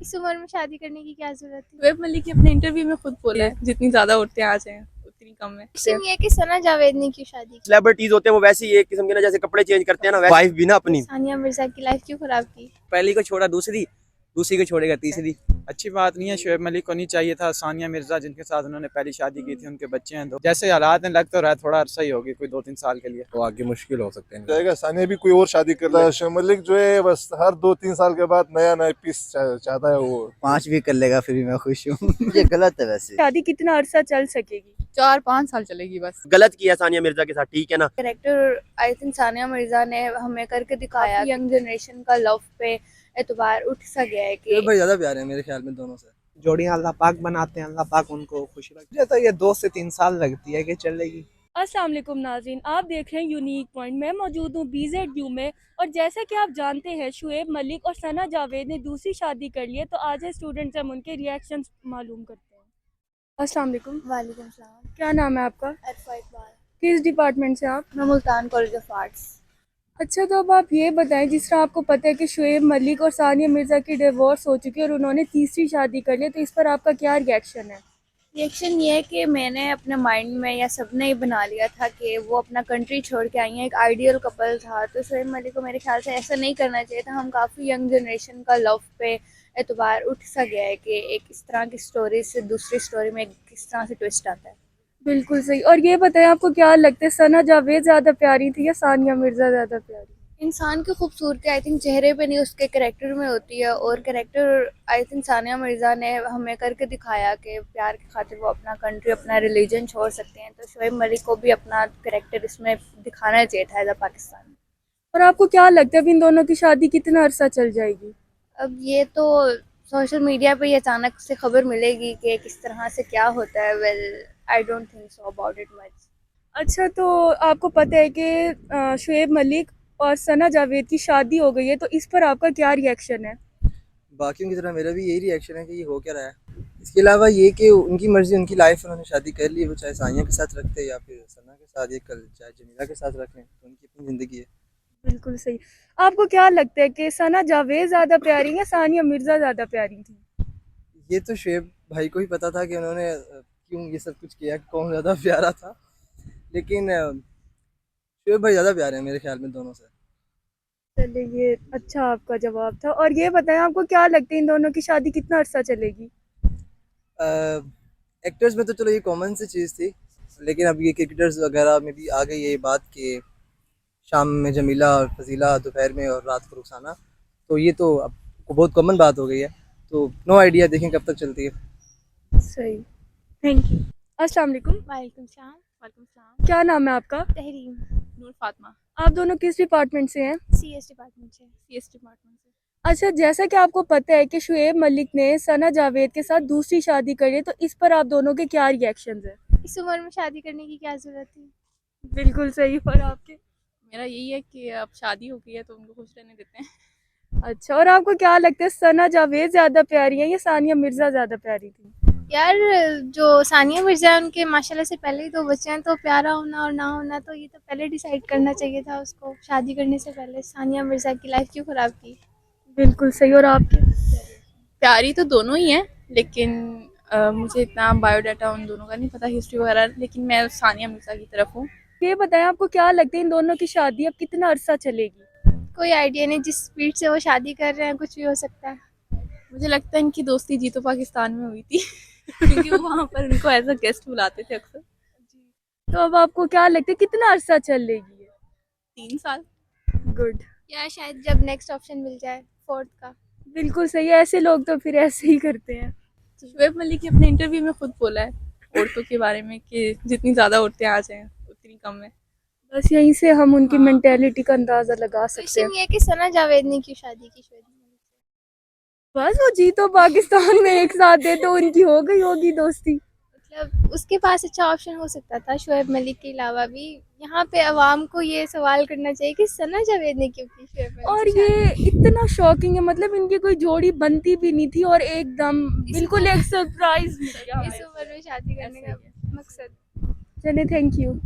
इस उम्र में शादी करने की क्या जरूरत थी? शुएब मलिक ने अपने इंटरव्यू में खुद बोला है, जितनी ज्यादा औरतें आ जाएं उतनी कम है। क्वेश्चन ये है कि सना जावेद ने क्यों शादी की? सेलिब्रिटीज होते हैं वो वैसे ही एक किस्म के ना, जैसे कपड़े चेंज करते हैं ना, वाइफ भी ना अपनी सानिया मिर्जा की लाइफ क्यों खराब की? पहली को छोड़ा दूसरी, दूसरी को छोड़ेगा तीसरी। अच्छी बात नहीं है। शुएब मलिक को नहीं चाहिए था। सानिया मिर्जा जिनके साथ उन्होंने पहली शादी की थी, उनके बच्चे हैं दो। जैसे हालात हैं, लग तो रहा है थोड़ा अरसा ही होगी, कोई 2-3 साल के लिए। तो आगे मुश्किल हो सकते हैं। जाएगा। सानिया भी कोई और शादी करता है। शुएब मलिक जो है बस हर 2-3 साल के बाद नया नया पीस चाहता है वो। 5 भी कर लेगा फिर भी मैं खुश हूँ। ये गलत है वैसे। शादी कितना अरसा चल सकेगी? 4-5 साल चलेगी बस। गलत किया सानिया मिर्जा के साथ, ठीक है ना। Character I think Sania Mirza ने हमें करके दिखाया। यंग जनरेशन का लव पे एतबार उठ सा गया है कि भाई ज्यादा प्यार है मेरे ख्याल में दोनों से। जोड़ियां अल्लाह पाक बनाते हैं, अल्लाह पाक उनको खुश रखे। तो ये 2 से 3 साल लगती है कि चलेगी। अस्सलाम वालेकुम नाज़रीन, आप देख रहे हैं यूनिक पॉइंट। मैं मौजूद हूँ BZU में और जैसा कि आप जानते हैं शुएब मलिक और सना जावेद ने दूसरी शादी कर ली है, तो आज स्टूडेंट्स हम उनके रिएक्शंस मालूम करते हैं। अस्सलाम वालेकुम। वालेकुम सलाम। क्या नाम है आपका? अरफा इकबाल। किस डिपार्टमेंट से आप? मैं मुल्तान कॉलेज ऑफ आर्ट्स। अच्छा, तो अब आप ये बताएं, जिस तरह आपको पता है कि शुएब मलिक और सानिया मिर्ज़ा की डिवोर्स हो चुकी है और उन्होंने तीसरी शादी कर ली, तो इस पर आपका क्या रिएक्शन है? रिएक्शन ये है कि मैंने अपने माइंड में या सबने ही बना लिया था कि वो अपना कंट्री छोड़ के आई हैं, एक आइडियल कपल था। तो शुएब मलिक को मेरे ख्याल से ऐसा नहीं करना चाहिए था। हम काफ़ी यंग जनरेशन का लव पे एतबार उठ सा गया है कि एक इस तरह की स्टोरी से दूसरी स्टोरी में किस तरह से ट्विस्ट आता है। बिल्कुल सही। और ये बताएं, आपको क्या लगता है, सना जावेद ज़्यादा प्यारी थी या सानिया मिर्ज़ा ज़्यादा प्यारी? इंसान की खूबसूरती आई थिंक चेहरे पे नहीं, उसके करेक्टर में होती है। और character I think Sania Mirza ने हमें करके दिखाया कि प्यार की खातिर वो अपना कंट्री, अपना रिलीजन छोड़ सकते हैं। तो शुएब मलिक को भी अपना करेक्टर इसमें दिखाना चाहिए था एज अ पाकिस्तान। और आपको क्या लगता है अब इन दोनों की शादी कितना अरसा चल जाएगी? अब ये तो सोशल मीडिया पे ही अचानक से खबर मिलेगी कि किस तरह से क्या होता है। Well I don't think so about it much. अच्छा, तो आपको पता है कि शुएब मलिक और सना जावेद की शादी हो गई है, तो इस पर आपका क्या रिएक्शन है? बाकियों की तरह मेरा भी यही रिएक्शन है कि ये हो क्या रहा है। इसके अलावा ये कि उनकी मर्जी, उनकी लाइफ, उन्होंने शादी कर ली, वो चाहे सानिया के साथ रखते या फिर सना के साथ, ये कल चाहे जमीला के साथ रख लें, तो उनकी अपनी ज़िंदगी है। बिल्कुल सही। आपको क्या लगता है कि सना जावेद ज़्यादा प्यारी या सानिया मिर्ज़ा ज़्यादा प्यारी थी? ये तो शुएब भाई को ही पता था कि उन्होंने क्यों ये सब कुछ किया, कौन ज़्यादा प्यारा था। लेकिन शुएब भाई ज़्यादा प्यारे हैं मेरे ख्याल में दोनों से। चलिए, ये अच्छा आपका जवाब था। और ये बताएं, आपको क्या लगता है इन दोनों की शादी कितना अरसा चलेगी? एक्टर्स में तो चलो ये कॉमन सी चीज़ थी, लेकिन अब ये क्रिकेटर्स वगैरह में भी आ गई है ये बात कि शाम में जमीला और फजीला, दोपहर में और रात को रुखसाना। तो ये तो अब बहुत कॉमन बात हो गई है। तो नो आइडिया, देखें कब तक चलती है। सही, थैंक यू। अस्सलाम वालेकुम। वालेकुम सलाम। वालेकुम सलाम। क्या नाम है आपका? तहरीम। नूर फातिमा। आप दोनों किस डिपार्टमेंट से हैं? CS डिपार्टमेंट से। CS डिपार्टमेंट से। अच्छा, जैसा कि आपको पता है कि शुएब मलिक ने सना जावेद के साथ दूसरी शादी करी है, तो इस पर आप दोनों के क्या रिएक्शंस हैं? इस उम्र में शादी करने की क्या जरूरत थी? बिल्कुल सही। और आपके? मेरा यही है कि अब शादी हो गई है तो उनको खुश रहने देते हैं। अच्छा, और आपको क्या लगता है, सना जावेद ज़्यादा प्यारी है या सानिया मिर्ज़ा ज़्यादा प्यारी थी? यार जो सानिया मिर्जा है, उनके माशाल्लाह से पहले ही 2 बच्चे हैं। तो प्यारा होना और ना होना तो ये तो पहले डिसाइड करना चाहिए था उसको, शादी करने से पहले। सानिया मिर्जा की लाइफ क्यों ख़राब की? बिल्कुल सही। और आपके? प्यारी तो दोनों ही हैं, लेकिन मुझे इतना बायोडाटा उन दोनों का नहीं पता, हिस्ट्री वगैरह, लेकिन मैं सानिया मिर्जा की तरफ हूँ। ये बताएं, आपको क्या लगता है इन दोनों की शादी अब कितना अरसा चलेगी? कोई आइडिया नहीं, जिस स्पीड से वो शादी कर रहे हैं कुछ भी हो सकता है। मुझे लगता है इनकी दोस्ती जीतो पाकिस्तान में हुई थी क्योंकि वो वहाँ पर उनको एज अ गेस्ट बुलाते थे अक्सर। तो अब आपको क्या लगता है कितना अरसा चलेगी ये? 3 साल। गुड। या शायद जब नेक्स्ट ऑप्शन मिल जाए 4th का। बिल्कुल सही है, ऐसे लोग तो फिर ऐसे ही करते हैं। शुएब मलिक ने अपने इंटरव्यू में खुद बोला है औरतों के बारे में कि जितनी ज़्यादा औरतें आ जाएं उतनी कम है। बस यहीं से हम उनकी मेंटेलिटी का अंदाजा लगा सकते हैं। क्वेश्चन ये है कि सना जावेद ने क्यों शादी की शुएब मलिक से? बस वो जीतो पाकिस्तान में एक साथ है तो उनकी हो गई होगी दोस्ती। मतलब उसके पास अच्छा ऑप्शन हो सकता था शुएब मलिक के अलावा भी। यहाँ पे अवाम को ये सवाल करना चाहिए कि सना जावेद ने क्यों की शुएब मलिक और से ये शादी? इतना शॉकिंग है, मतलब इनकी कोई जोड़ी बनती भी नहीं थी और एकदम बिल्कुल एक सरप्राइज मिल गया इस उम्र में शादी करने का मकसद। चलिए, थैंक यू।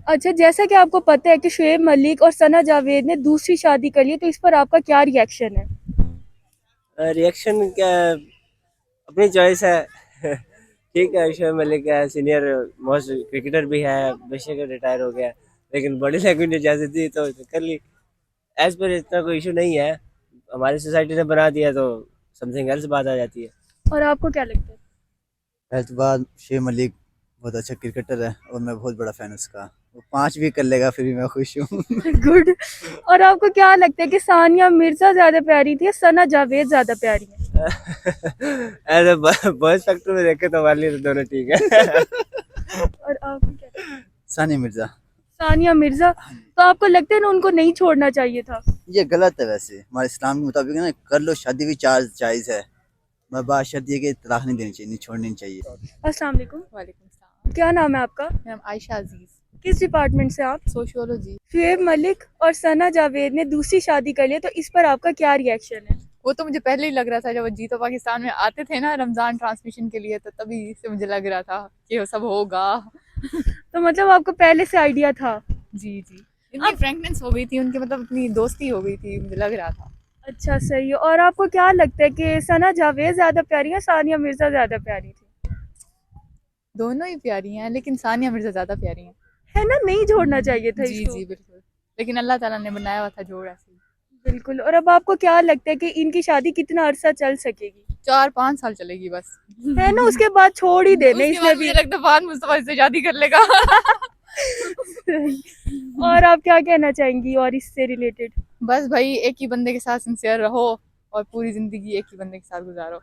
अच्छा, जैसा कि आपको पता है कि शुएब मलिक और सना जावेद ने दूसरी शादी कर ली है, तो इस पर आपका क्या रिएक्शन है? रिएक्शन क्या, अपनी चॉइस है। ठीक है, शोएब मलिक है, सीनियर मोस्ट क्रिकेटर भी है, बेशक रिटायर हो गया, लेकिन बॉडी लैंग्वेज ने जैसे दी तो कर ली। एज पर इतना कोई इशू नहीं है, हमारी सोसाइटी ने बना दिया तो समथिंग एल्स बात आ जाती है। और आपको क्या लगता है? पहले तो बात, शोएब मलिक बहुत अच्छा क्रिकेटर है और मैं बहुत बड़ा फैन उसका। वो 5 भी कर लेगा फिर भी मैं खुश हूँ। गुड। और आपको क्या लगता है कि सानिया मिर्जा ज्यादा प्यारी थी या सना जावेद ज्यादा प्यारी है? एज बॉयज फैक्टर में देखे तो हमारे लिए तो दोनों ठीक है। और आपको क्या लगता है? सानिया मिर्जा। सानिया मिर्जा, तो आपको लगता है ना उनको नहीं छोड़ना चाहिए था? ये गलत है वैसे, हमारे इस्लाम के मुताबिक ना, कर लो शादी भी जायज़ है, मैं बात शादी है कि तलाक नहीं देनी चाहिए, नहीं छोड़नी चाहिए। अस्सलाम वालेकुम। वालेकुम सलाम। क्या नाम है आपका? मेरा नाम आयशा अजीज, किस डिपार्टमेंट से आप? सोशियोलॉजी। शोएब मलिक और सना जावेद ने दूसरी शादी कर ली, तो इस पर आपका क्या रिएक्शन है? वो तो मुझे पहले ही लग रहा था, जब वो जीतो पाकिस्तान में आते थे ना रमजान ट्रांसमिशन के लिए, तो तभी से मुझे लग रहा था कि वो सब होगा। तो मतलब आपको पहले से आइडिया था? जी जी, इतनी फ्रैंकनेस हो गई थी उनके, मतलब इतनी दोस्ती हो गई थी, मुझे लग रहा था। अच्छा, सही है। और आपको क्या लगता है कि सना जावेद ज्यादा प्यारी है, सानिया मिर्जा ज्यादा प्यारी थी? दोनों ही प्यारी हैं, लेकिन सानिया मिर्जा ज्यादा प्यारी हैं। है ना, नहीं जोड़ना चाहिए था जी इसको। जी बिल्कुल, लेकिन अल्लाह ताला ने बनाया हुआ था जोड़ ऐसे ही। बिल्कुल। और अब आपको क्या लगता है कि इनकी शादी कितना अरसा चल सकेगी? 4-5 साल चलेगी बस। है ना, उसके बाद छोड़ ही देना उसके इसमें बाद भी। मुझे लगता है फान मुस्तफा से शादी कर लेगा। और आप क्या कहना चाहेंगी और इससे रिलेटेड? बस भाई, एक ही बंदे के साथ सिंसियर रहो और पूरी जिंदगी एक ही बंदे के साथ गुजारो।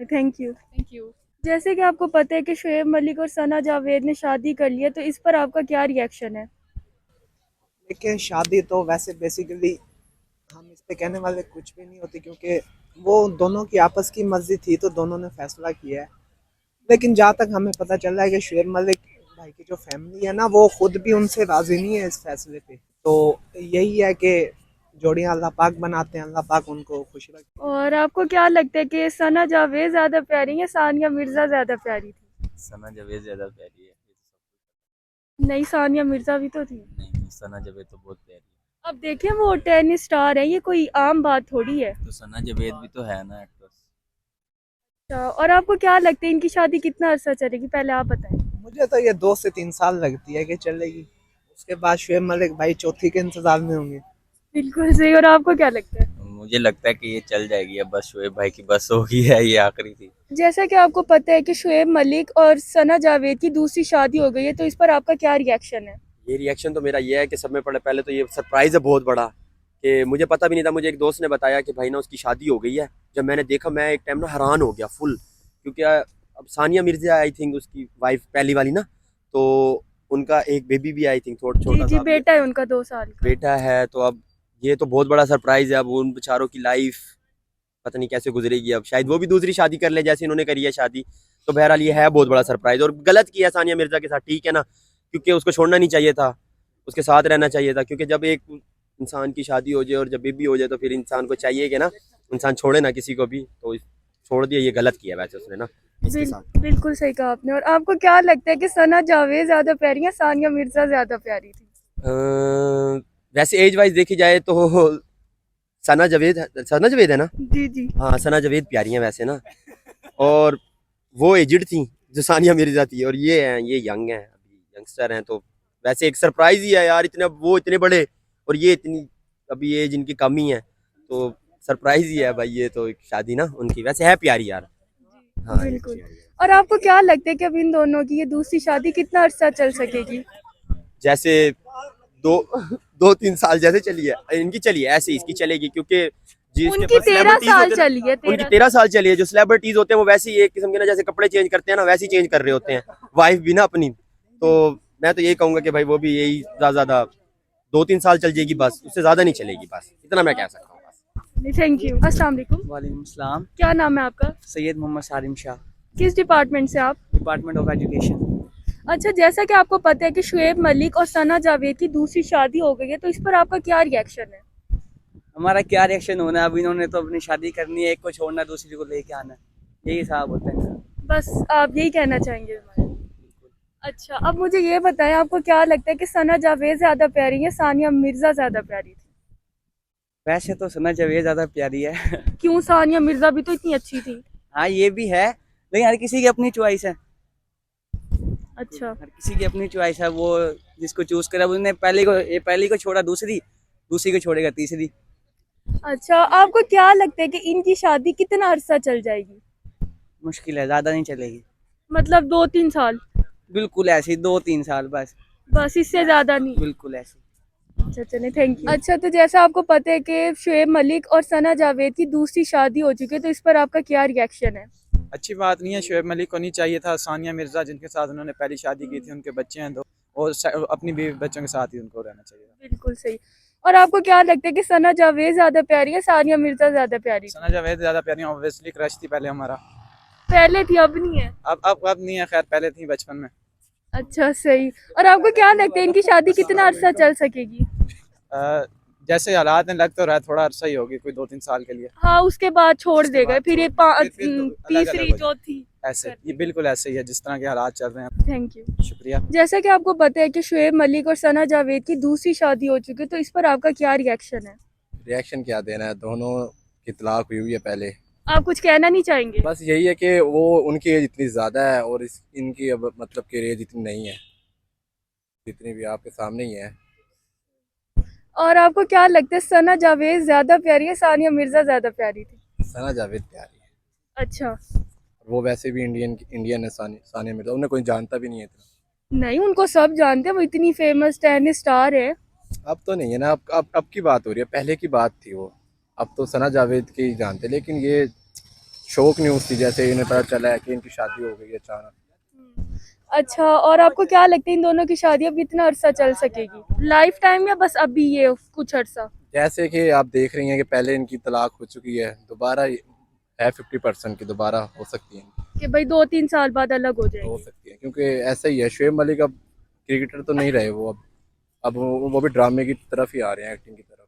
Thank you. Thank you. जैसे कि आपको पता है कि शोएब मलिक और सना जावेद ने शादी कर ली है, तो इस पर आपका क्या रिएक्शन है? लेकिन शादी तो वैसे बेसिकली हम इस पे कहने वाले कुछ भी नहीं होते, क्योंकि वो दोनों की आपस की मर्जी थी तो दोनों ने फैसला किया है। लेकिन जहाँ तक हमें पता चल रहा है कि शोएब मलिक भाई की जो फैमिली है ना, वो खुद भी उनसे राजी नहीं है इस फैसले पे। तो यही है कि जोड़ियाँ अल्लाह पाक बनाते हैं, अल्लाह पाक उनको खुश रखे। और आपको क्या लगता है कि सना जावेद ज्यादा प्यारी है या सानिया मिर्जा ज्यादा प्यारी थी? सना जावेद ज्यादा प्यारी है। नहीं, सानिया मिर्जा भी तो थी। नहीं, सना जावेद तो बहुत प्यारी है। अब देखिए, वो टेनिस स्टार है, ये कोई आम बात थोड़ी है। तो सना जावेद भी तो है ना एक्ट्रेस। अच्छा, और आपको क्या लगता है इनकी शादी कितना अरसा चलेगी, पहले आप बताएं। मुझे तो ये 2 से 3 साल लगती है कि चलेगी। उसके बाद शोएब मलिक भाई चौथी के इंतजार में होंगे। बिल्कुल सही। और आपको क्या लगता है? मुझे लगता है कि ये चल जाएगी, अब बस शोएब भाई की बस होगी है, ये आखिरी थी। जैसा कि आपको पता है कि शोएब मलिक और सना जावेद की दूसरी शादी हो गई है, तो इस पर आपका क्या रिएक्शन है? ये रिएक्शन तो मेरा ये है कि सब में पहले तो ये सरप्राइज है बहुत बड़ा, कि मुझे पता भी नहीं था। मुझे एक दोस्त ने बताया कि भाई ना उसकी शादी हो गई है। जब मैंने देखा, मैं एक टाइम ना हैरान हो गया फुल, क्योंकि अब सानिया मिर्जा आई थिंक उसकी वाइफ पहली वाली ना, तो उनका एक बेबी भी आई थिंक जी छोटा जी, सा बेटा है उनका 2 साल का। बेटा है। तो अब ये तो बहुत बड़ा सरप्राइज है। अब उन बेचारों की लाइफ पता नहीं कैसे गुजरेगी। अब शायद वो भी दूसरी शादी कर ले जैसे इन्होंने करी है शादी। तो बहरहाल ये है बहुत बड़ा सरप्राइज, और गलत किया सानिया मिर्जा के साथ, ठीक है ना, क्योंकि उसको छोड़ना नहीं चाहिए था, उसके साथ रहना चाहिए था। क्योंकि जब एक इंसान की शादी हो जाए और जब बेबी हो जाए, तो फिर इंसान को चाहिए कि ना इंसान छोड़े ना किसी को भी। तो छोड़ दिया, ये गलत किया वैसे उसने ना इसके साथ। बिल्कुल सही कहा आपने। और आपको क्या लगता है कि सना जावेद ज्यादा प्यारी है, सानिया मिर्जा ज्यादा प्यारी थी? वैसे एज वाइज देखी जाए तो सना जावेद है ना। जी जी। हाँ, सना जावेद प्यारी हैं वैसे ना, और वो एजिड थी जो सानिया मिर्जा थी, और ये हैं, ये यंग हैं, अभी यंगस्टर हैं। तो वैसे एक सरप्राइज ही है यार, वो इतने बड़े और ये इतनी अभी एज इनकी कम ही है, तो सरप्राइज ही है भाई। ये तो एक शादी ना उनकी वैसे है प्यारी यार। हाँ बिल्कुल। और आपको क्या लगता है कि अब इन दोनों की ये दूसरी शादी कितना अरसा चल सकेगी? जैसे 2-3 साल जैसे चली है इनकी, चली है ऐसे इसकी चलेगी, क्योंकि उनकी 13 साल चली है। उनकी 13 साल चली है। जो सेलिब्रिटीज होते हैं वो वैसे ही एक किस्म के ना, जैसे कपड़े चेंज करते हैं ना, वैसे ही चेंज कर रहे होते हैं वाइफ भी ना अपनी। तो मैं तो यही कहूंगा कि भाई वो भी यही ज्यादा 2-3 साल चल जाएगी बस, उससे ज्यादा नहीं चलेगी, बस इतना मैं कह सकता हूँ। Thank you. अस्सलाम वालेकुम। वालेकुम सलाम। क्या नाम है आपका? सैयद मोहम्मद सारिम शाह, किस डिपार्टमेंट से आप? Department of education. अच्छा, जैसा कि आपको पता है कि शोएब मलिक और सना जावेद की दूसरी शादी हो गई है, तो इस पर आपका क्या रिएक्शन है? हमारा क्या रिएक्शन होना है, अब इन्होंने तो अपनी शादी करनी है, एक को छोड़ना दूसरी को लेके आना है, यही हिसाब होता है। बस आप यही कहना चाहेंगे हमारे? अच्छा, अब मुझे ये बताएं, आपको क्या लगता है कि सना जावेद ज्यादा प्यारी है, सानिया मिर्जा ज्यादा प्यारी थी? वैसे तो सना जावेद ज़्यादा प्यारी है। क्यों, सानिया मिर्जा भी तो इतनी अच्छी थी। हाँ ये भी है, लेकिन हर किसी की अपनी चॉइस है। अच्छा, हर किसी की अपनी चॉइस है, वो जिसको चूज करा उसने पहली को छोड़ा दूसरी, दूसरी को छोड़ेगा तीसरी। अच्छा, आपको क्या लगता है कि इनकी शादी कितना अरसा चल जाएगी? मुश्किल है, ज़्यादा नहीं चलेगी। मतलब 2-3 साल? बिल्कुल ऐसी 2-3 साल बस, बस, इससे ज्यादा नहीं? बिल्कुल ऐसी। अच्छा चलिए, थैंक यू। अच्छा, तो जैसा आपको पता है कि शुएब मलिक और सना जावेद की दूसरी शादी हो चुकी है, तो इस पर आपका क्या रिएक्शन है? अच्छी बात नहीं है, शुएब मलिक को नहीं चाहिए था। सानिया मिर्जा जिनके साथ उन्होंने पहली शादी की थी, उनके बच्चे हैं दो, और अपनी बीवी बच्चों के साथ ही उनको रहना चाहिए। बिल्कुल सही। और आपको क्या लगता है कि सना जावेद ज्यादा प्यारी है, सानिया मिर्जा ज्यादा प्यारी? सना जावेद ज़्यादा प्यारी, ऑब्वियसली क्रश थी पहले हमारा। पहले थी, अब नहीं है? अब नहीं है, खैर पहले थी बचपन में। अच्छा सही। और आपको क्या लगता है इनकी शादी कितना अरसा चल सकेगी? जैसे हालात हैं, लग तो रहा है थोड़ा अरसा ही होगी, कोई 2-3 साल के लिए। हाँ, उसके बाद छोड़ उसके देगा, बाद फिर ये फिर तो अलग-अलग तीसरी हो चौथी। ऐसे ये बिल्कुल ऐसे ही है जिस तरह के हालात चल रहे हैं। Thank you. शुक्रिया। जैसा कि आपको पता है कि शुएब मलिक और सना जावेद की दूसरी शादी हो चुकी है, तो इस पर आपका क्या रिएक्शन है? रिएक्शन क्या देना है, दोनों की तलाक हुई है पहले। आप कुछ कहना नहीं चाहेंगे? बस यही है कि वो उनकी एज इतनी ज़्यादा है और इनकी अब मतलब कि एज इतनी नहीं है, जितनी भी आपके सामने ही है। और आपको क्या लगता है सना जावेद ज्यादा प्यारी है, सानिया मिर्जा ज्यादा प्यारी थी? सना जावेद प्यारी है। अच्छा। वो वैसे भी इंडियन है। सानिया मिर्जा उन्हें कोई जानता भी नहीं है इतना। नहीं, उनको सब जानते हैं, वो इतनी फेमस टेनिस स्टार है। अब तो नहीं है ना, अब की बात हो रही है, पहले की बात थी वो। अब तो सना जावेद की ही जानते, लेकिन ये शौक न्यूज़ थी, जैसे इन्हें पता चला है कि इनकी शादी हो गई है अचानक। अच्छा, और आपको क्या लगता है इन दोनों की शादी अब कितना अरसा चल सकेगी? लाइफ टाइम या बस अभी ये कुछ अरसा? जैसे कि आप देख रही हैं कि पहले इनकी तलाक हो चुकी है, दोबारा है 50% की दोबारा हो सकती है, कि भाई 2-3 साल बाद अलग हो हो जाएगी? सकती है, क्योंकि ऐसा ही है। शुएब मलिक अब क्रिकेटर तो नहीं रहे वो, अब वो भी ड्रामे की तरफ ही आ रहे हैं, एक्टिंग की तरफ,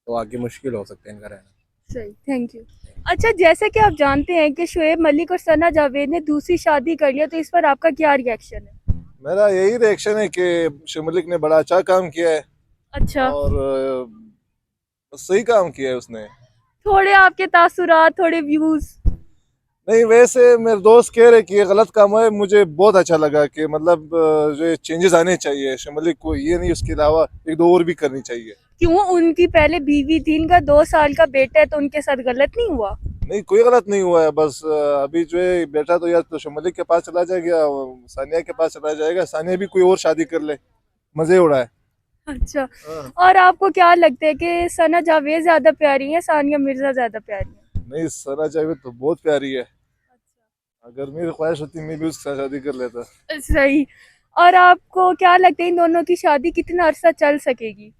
तो आगे मुश्किल हो सकता है इनका रहना। सही, थैंक यू। अच्छा, जैसे कि आप जानते हैं कि शुएब मलिक और सना जावेद ने दूसरी शादी कर लिया, तो इस पर आपका क्या रिएक्शन है? मेरा यही रिएक्शन है कि शुएब मलिक ने बड़ा अच्छा काम किया है अच्छा, और सही काम किया है उसने। थोड़े आपके तासुरात, थोड़े व्यूज? नहीं, वैसे मेरे दोस्त कह रहे कि ये गलत काम है, मुझे बहुत अच्छा लगा कि मतलब जो चेंजेस आने चाहिए शुएब मलिक को, ये नहीं उसके अलावा एक दो और भी करनी चाहिए। क्यों, उनकी पहले बीवी थी, इनका 2 साल का बेटा है, तो उनके साथ गलत नहीं हुआ? नहीं, कोई गलत नहीं हुआ है, बस अभी जो है बेटा तो या तो शुएब मलिक के पास चला जाएगा, सानिया के पास चला जाएगा, सानिया भी कोई और शादी कर ले, मजे उड़ाए। अच्छा, और आपको क्या लगता है कि सना जावेद ज्यादा प्यारी है, सानिया मिर्जा ज्यादा प्यारी है? नहीं, सना जावेद तो बहुत प्यारी है। अगर मेरी ख्वाहिश होती मैं भी उसके साथ शादी कर लेता। सही। और आपको क्या लगता है इन दोनों की शादी कितना अरसा चल सकेगी?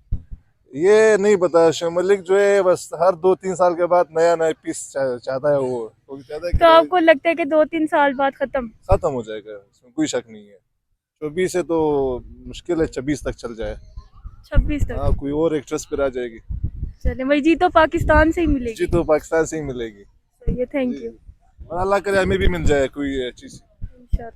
ये नहीं पता, शुएब मलिक जो है बस हर 2-3 साल के बाद नया नया पीस चाहता है वो चाहता है तो कि आपको लगता है कि 2-3 साल बाद खत्म? खत्म हो जाएगा, इसमें कोई शक नहीं है। 24 है तो मुश्किल है 26 तक चल जाए। 26 तक? हाँ, कोई और एक्ट्रेस पे आ जाएगी। चले भाई, जी तो पाकिस्तान से ही मिलेगी। जी तो पाकिस्तान से ही मिलेगी। सही है, थैंक यू। और अल्लाह करे हमें भी मिल जाए कोई अच्छी सी। इंशाल्लाह।